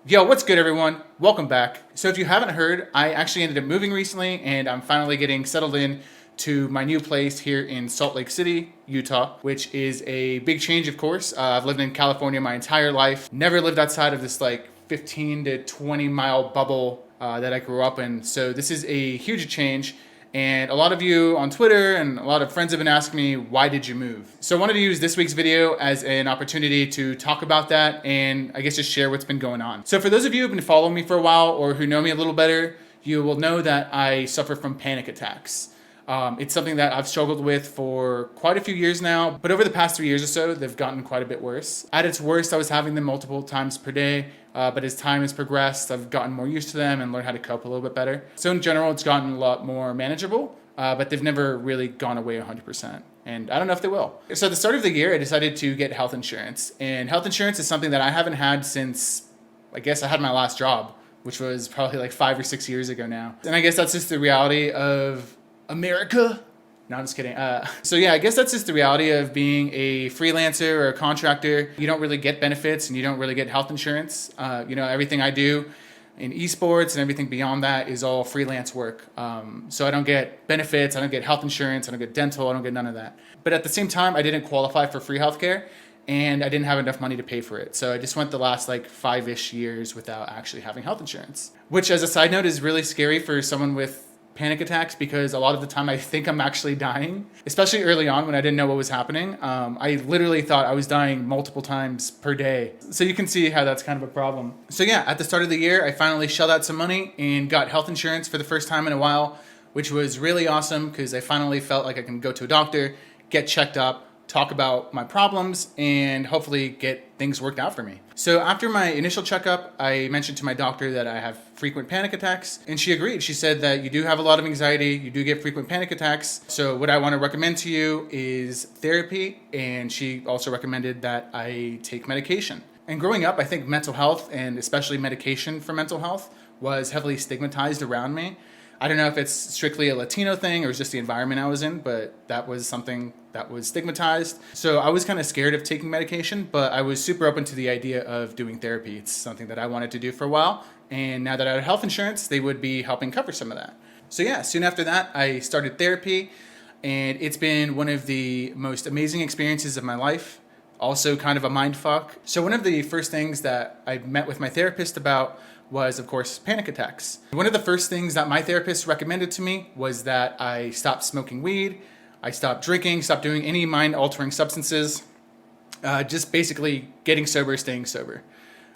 Yo, what's good, everyone? Welcome back. So, if you haven't heard, I actually ended up moving recently, and I'm finally getting settled in to my new place here in Salt Lake City, Utah, which is a big change, of course. I've lived in California my entire life, never lived outside of this 15 to 20 mile bubble that I grew up in. So, this is a huge change. And a lot of you on Twitter and a lot of friends have been asking me, why did you move? So I wanted to use this week's video as an opportunity to talk about that and I guess just share what's been going on. So for those of you who've been following me for a while or who know me a little better, you will know that I suffer from panic attacks. It's something that I've struggled with for quite a few years now, but over the past 3 years or so, they've gotten quite a bit worse. At its worst, I was having them multiple times per day, but as time has progressed, I've gotten more used to them and learned how to cope a little bit better. So in general, it's gotten a lot more manageable, but they've never really gone away 100%. And I don't know if they will. So at the start of the year, I decided to get health insurance. And health insurance is something that I haven't had since, I guess I had my last job, which was probably like 5 or 6 years ago now. And I guess that's just the reality of America. No, I'm just kidding. So yeah, I guess that's just the reality of being a freelancer or a contractor. You don't really get benefits and you don't really get health insurance. Everything I do in esports and everything beyond that is all freelance work. So I don't get benefits, I don't get health insurance, I don't get dental, I don't get none of that. But at the same time, I didn't qualify for free healthcare and I didn't have enough money to pay for it. So I just went the last 5-ish years without actually having health insurance, which as a side note is really scary for someone with panic attacks because a lot of the time I think I'm actually dying, especially early on when I didn't know what was happening. I literally thought I was dying multiple times per day. So you can see how that's kind of a problem. So yeah, at the start of the year, I finally shelled out some money and got health insurance for the first time in a while, which was really awesome because I finally felt like I can go to a doctor, get checked up, talk about my problems, and hopefully get things worked out for me. So after my initial checkup, I mentioned to my doctor that I have frequent panic attacks, and she agreed. She said that you do have a lot of anxiety, you do get frequent panic attacks, so what I want to recommend to you is therapy, and she also recommended that I take medication. And growing up, I think mental health, and especially medication for mental health, was heavily stigmatized around me. I don't know if it's strictly a Latino thing or it's just the environment I was in, but that was something that was stigmatized. So I was kind of scared of taking medication, but I was super open to the idea of doing therapy. It's something that I wanted to do for a while. And now that I had health insurance, they would be helping cover some of that. So yeah, soon after that, I started therapy and it's been one of the most amazing experiences of my life. Also kind of a mind fuck. So one of the first things that I met with my therapist about was, of course, panic attacks. One of the first things that my therapist recommended to me was that I stop smoking weed, I stop drinking, stop doing any mind-altering substances, just basically getting sober, staying sober.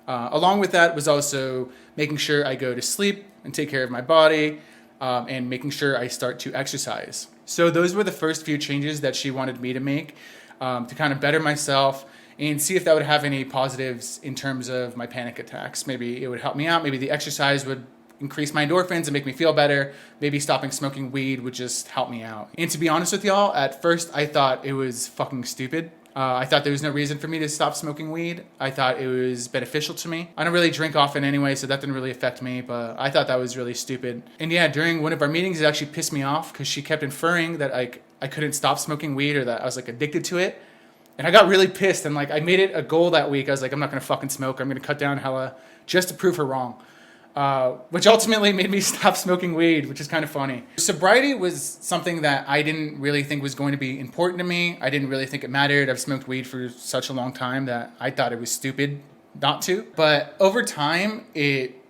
Along with that was also making sure I go to sleep and take care of my body, and making sure I start to exercise. So those were the first few changes that she wanted me to make to kind of better myself and see if that would have any positives in terms of my panic attacks. Maybe it would help me out. Maybe the exercise would increase my endorphins and make me feel better. Maybe stopping smoking weed would just help me out. And to be honest with y'all, at first I thought it was fucking stupid. I thought there was no reason for me to stop smoking weed. I thought it was beneficial to me. I don't really drink often anyway, so that didn't really affect me, but I thought that was really stupid. And yeah, during one of our meetings, it actually pissed me off because she kept inferring that I couldn't stop smoking weed or that I was addicted to it. And I got really pissed and I made it a goal that week. I was like, I'm not going to fucking smoke. I'm going to cut down hella just to prove her wrong. Which ultimately made me stop smoking weed, which is kind of funny. Sobriety was something that I didn't really think was going to be important to me. I didn't really think it mattered. I've smoked weed for such a long time that I thought it was stupid not to. But over time, it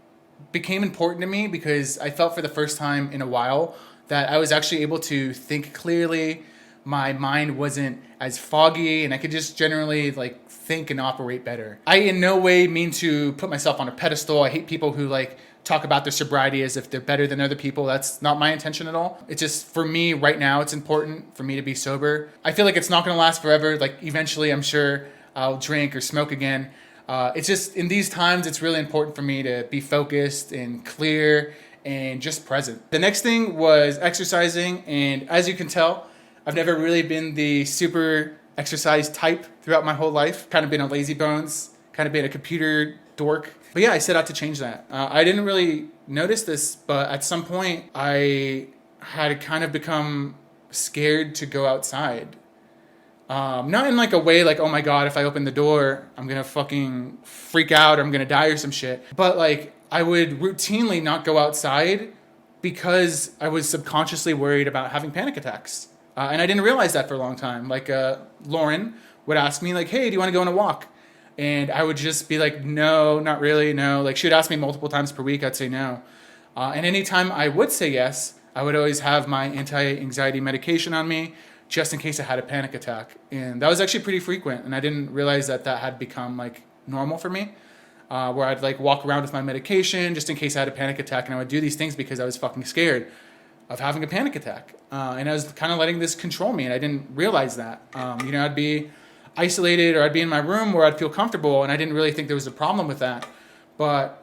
became important to me because I felt for the first time in a while that I was actually able to think clearly. My mind wasn't as foggy and I could just generally think and operate better. I in no way mean to put myself on a pedestal. I hate people who talk about their sobriety as if they're better than other people. That's not my intention at all. It's just for me right now, it's important for me to be sober. I feel like it's not gonna last forever. Eventually I'm sure I'll drink or smoke again. It's just in these times, it's really important for me to be focused and clear and just present. The next thing was exercising. And as you can tell, I've never really been the super exercise type throughout my whole life. Kind of been a lazy bones, kind of been a computer dork. But yeah, I set out to change that. I didn't really notice this, but at some point I had kind of become scared to go outside. Not in like a way like, oh my God, if I open the door, I'm going to fucking freak out or I'm going to die or some shit. But like I would routinely not go outside because I was subconsciously worried about having panic attacks. And I didn't realize that for a long time. Like Lauren would ask me like, hey, do you want to go on a walk? And I would just be like, no, not really, no. Like she would ask me multiple times per week, I'd say no. And anytime I would say yes, I would always have my anti-anxiety medication on me just in case I had a panic attack. And that was actually pretty frequent. And I didn't realize that that had become like normal for me, where I'd like walk around with my medication just in case I had a panic attack. And I would do these things because I was fucking scared of having a panic attack. And I was kind of letting this control me, and I didn't realize that. I'd be isolated or I'd be in my room where I'd feel comfortable, and I didn't really think there was a problem with that. But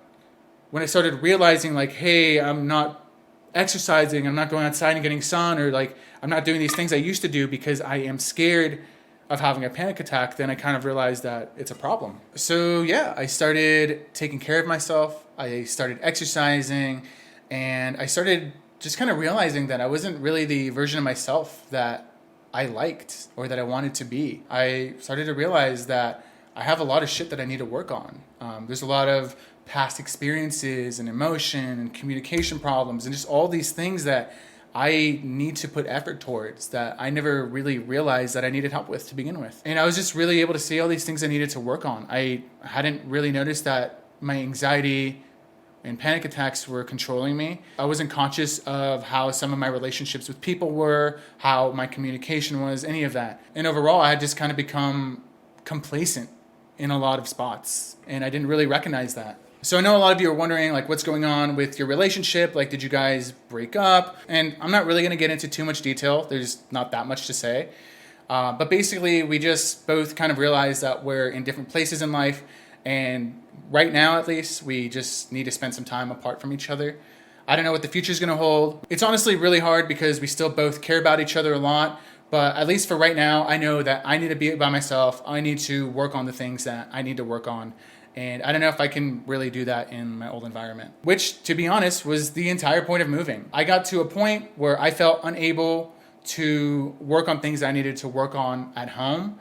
when I started realizing like, hey, I'm not exercising, I'm not going outside and getting sun, or like I'm not doing these things I used to do because I am scared of having a panic attack, then I kind of realized that it's a problem. So yeah, I started taking care of myself. I started exercising, and I started just kind of realizing that I wasn't really the version of myself that I liked or that I wanted to be. I started to realize that I have a lot of shit that I need to work on. There's a lot of past experiences and emotion and communication problems and just all these things that I need to put effort towards that I never really realized that I needed help with to begin with. And I was just really able to see all these things I needed to work on. I hadn't really noticed that my anxiety and panic attacks were controlling me. I wasn't conscious of how some of my relationships with people were, how my communication was, any of that. And overall, I had just kind of become complacent in a lot of spots, and I didn't really recognize that. So I know a lot of you are wondering, like, what's going on with your relationship? Like, did you guys break up? And I'm not really going to get into too much detail. There's not that much to say. But basically, we just both kind of realized that we're in different places in life, and right now, at least, we just need to spend some time apart from each other. I don't know what the future is going to hold. It's honestly really hard because we still both care about each other a lot. But at least for right now, I know that I need to be by myself. I need to work on the things that I need to work on. And I don't know if I can really do that in my old environment, which, to be honest, was the entire point of moving. I got to a point where I felt unable to work on things I needed to work on at home.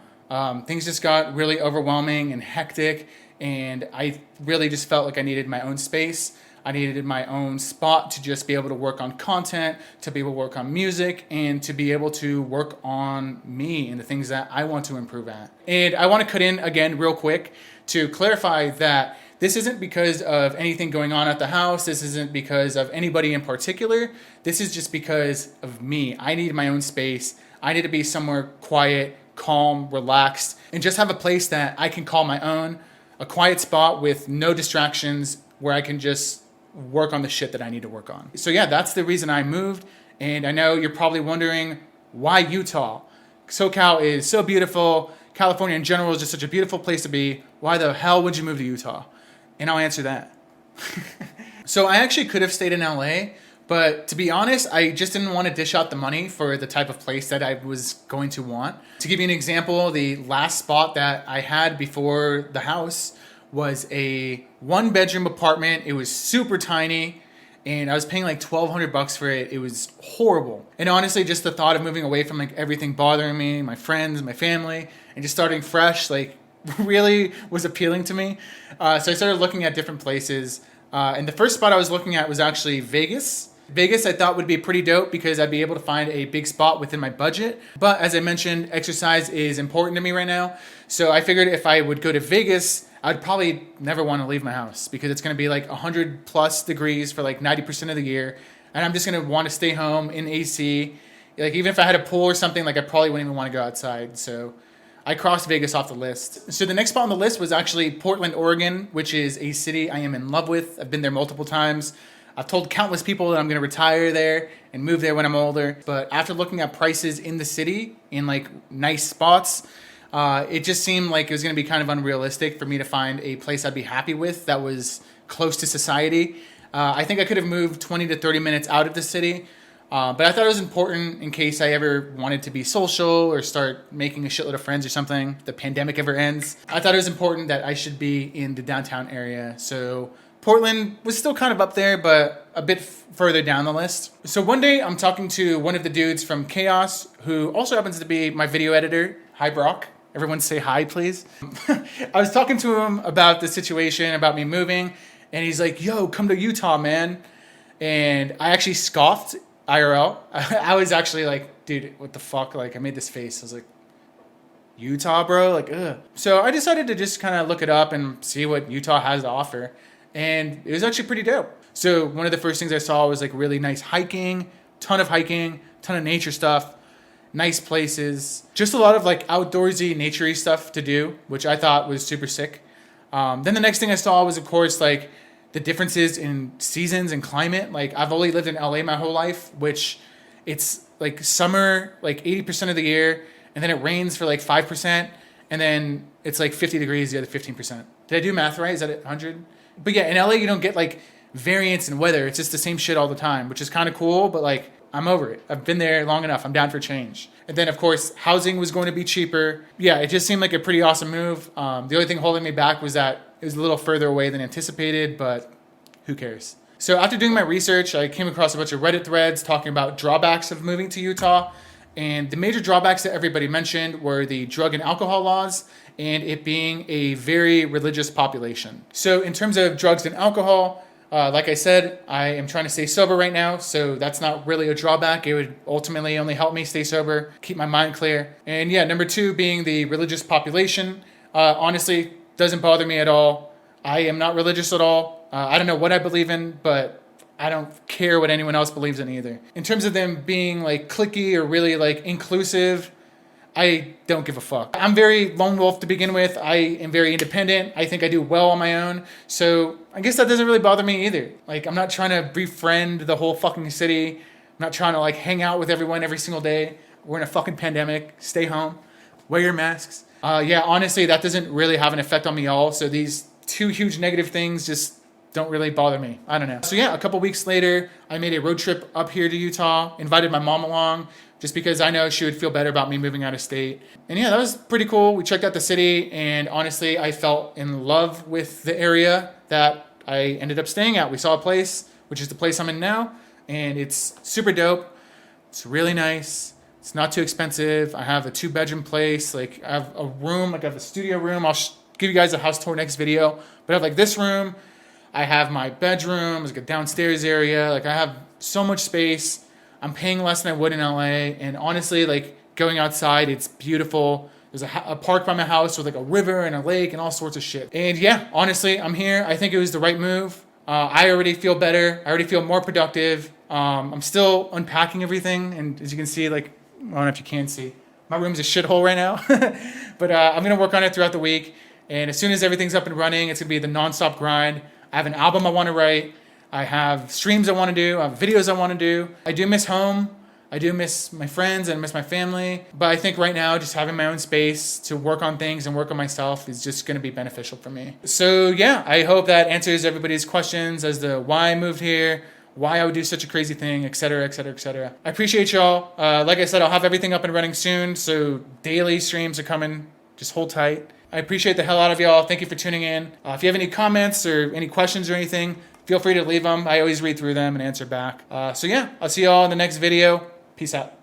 Things just got really overwhelming and hectic. And I really just felt like I needed my own space. I needed my own spot to just be able to work on content, to be able to work on music, and to be able to work on me and the things that I want to improve at. And I want to cut in again real quick to clarify that this isn't because of anything going on at the house. This isn't because of anybody in particular. This is just because of me. I need my own space. I need to be somewhere quiet, calm, relaxed, and just have a place that I can call my own. A quiet spot with no distractions where I can just work on the shit that I need to work on. So yeah, that's the reason I moved. And I know you're probably wondering, why Utah? SoCal is so beautiful. California in general is just such a beautiful place to be. Why the hell would you move to Utah? And I'll answer that. So I actually could have stayed in LA, but to be honest, I just didn't want to dish out the money for the type of place that I was going to want. To give you an example, the last spot that I had before the house was a 1-bedroom apartment. It was super tiny, and I was paying like $1,200 for it. It was horrible. And honestly, just the thought of moving away from like everything bothering me, my friends, my family, and just starting fresh, like really was appealing to me. So I started looking at different places. And the first spot I was looking at was actually Vegas. Vegas I thought would be pretty dope because I'd be able to find a big spot within my budget. But as I mentioned, exercise is important to me right now. So I figured if I would go to Vegas, I'd probably never want to leave my house because it's going to be like 100 plus degrees for like 90% of the year. And I'm just going to want to stay home in AC. Like even if I had a pool or something, like I probably wouldn't even want to go outside. So I crossed Vegas off the list. So the next spot on the list was actually Portland, Oregon, which is a city I am in love with. I've been there multiple times. I've told countless people that I'm going to retire there and move there when I'm older. But after looking at prices in the city, in like nice spots, it just seemed like it was going to be kind of unrealistic for me to find a place I'd be happy with that was close to society. I think I could have moved 20 to 30 minutes out of the city. But I thought it was important in case I ever wanted to be social or start making a shitload of friends or something, if the pandemic ever ends. I thought it was important that I should be in the downtown area. So Portland was still kind of up there, but a bit further down the list. So one day I'm talking to one of the dudes from Chaos, who also happens to be my video editor. Hi, Brock. Everyone say hi, please. I was talking to him about the situation, about me moving, and he's like, yo, come to Utah, man. And I actually scoffed IRL. I was actually like, dude, what the fuck? Like, I made this face. I was like, Utah, bro? Like, ugh. So I decided to just kind of look it up and see what Utah has to offer. And it was actually pretty dope. So one of the first things I saw was like really nice hiking, ton of nature stuff, nice places, just a lot of like outdoorsy, naturey stuff to do, which I thought was super sick. Then the next thing I saw was, of course, like the differences in seasons and climate. Like I've only lived in LA my whole life, which it's like summer, like 80% of the year, and then it rains for like 5%, and then it's like 50 degrees the other 15%. Did I do math right? Is that 100? But yeah, in LA you don't get like variance in weather. It's just the same shit all the time, which is kind of cool, but like I'm over it. I've been there long enough. I'm down for change. And then of course, housing was going to be cheaper. Yeah, it just seemed like a pretty awesome move. The only thing holding me back was that it was a little further away than anticipated, but who cares? So after doing my research, I came across a bunch of Reddit threads talking about drawbacks of moving to Utah. And the major drawbacks that everybody mentioned were the drug and alcohol laws and it being a very religious population. So in terms of drugs and alcohol, like I said, I am trying to stay sober right now, so that's not really a drawback. It would ultimately only help me stay sober, keep my mind clear. And yeah, number two being the religious population. Honestly, doesn't bother me at all. I am not religious at all. I don't know what I believe in, but I don't care what anyone else believes in either. In terms of them being like cliquey or really like inclusive, I don't give a fuck. I'm very lone wolf to begin with. I am very independent. I think I do well on my own. So I guess that doesn't really bother me either. Like I'm not trying to befriend the whole fucking city. I'm not trying to like hang out with everyone every single day. We're in a fucking pandemic. Stay home. Wear your masks. Yeah, honestly, that doesn't really have an effect on me at all. So these two huge negative things just don't really bother me. I don't know. So yeah, a couple weeks later, I made a road trip up here to Utah, invited my mom along, just because I know she would feel better about me moving out of state. And yeah, that was pretty cool. We checked out the city, and honestly, I felt in love with the area that I ended up staying at. We saw a place, which is the place I'm in now, and it's super dope. It's really nice. It's not too expensive. I have a 2-bedroom place. Like I have a room, like I have a studio room. I'll give you guys a house tour next video. But I have like this room. I have my bedroom, there's like a downstairs area. Like I have so much space. I'm paying less than I would in LA. And honestly, like going outside, it's beautiful. There's a park by my house with like a river and a lake and all sorts of shit. And yeah, honestly, I'm here. I think it was the right move. I already feel better. I already feel more productive. I'm still unpacking everything. And as you can see, like, I don't know if you can see, my room's a shithole right now. But I'm going to work on it throughout the week. And as soon as everything's up and running, it's going to be the nonstop grind. I have an album I want to write. I have streams I want to do. I have videos I want to do. I do miss home. I do miss my friends and miss my family. But I think right now, just having my own space to work on things and work on myself is just going to be beneficial for me. So yeah, I hope that answers everybody's questions as to why I moved here, why I would do such a crazy thing, et cetera, et cetera, et cetera. I appreciate y'all. Like I said, I'll have everything up and running soon. So daily streams are coming. Just hold tight. I appreciate the hell out of y'all. Thank you for tuning in. If you have any comments or any questions or anything, feel free to leave them. I always read through them and answer back. So yeah, I'll see y'all in the next video. Peace out.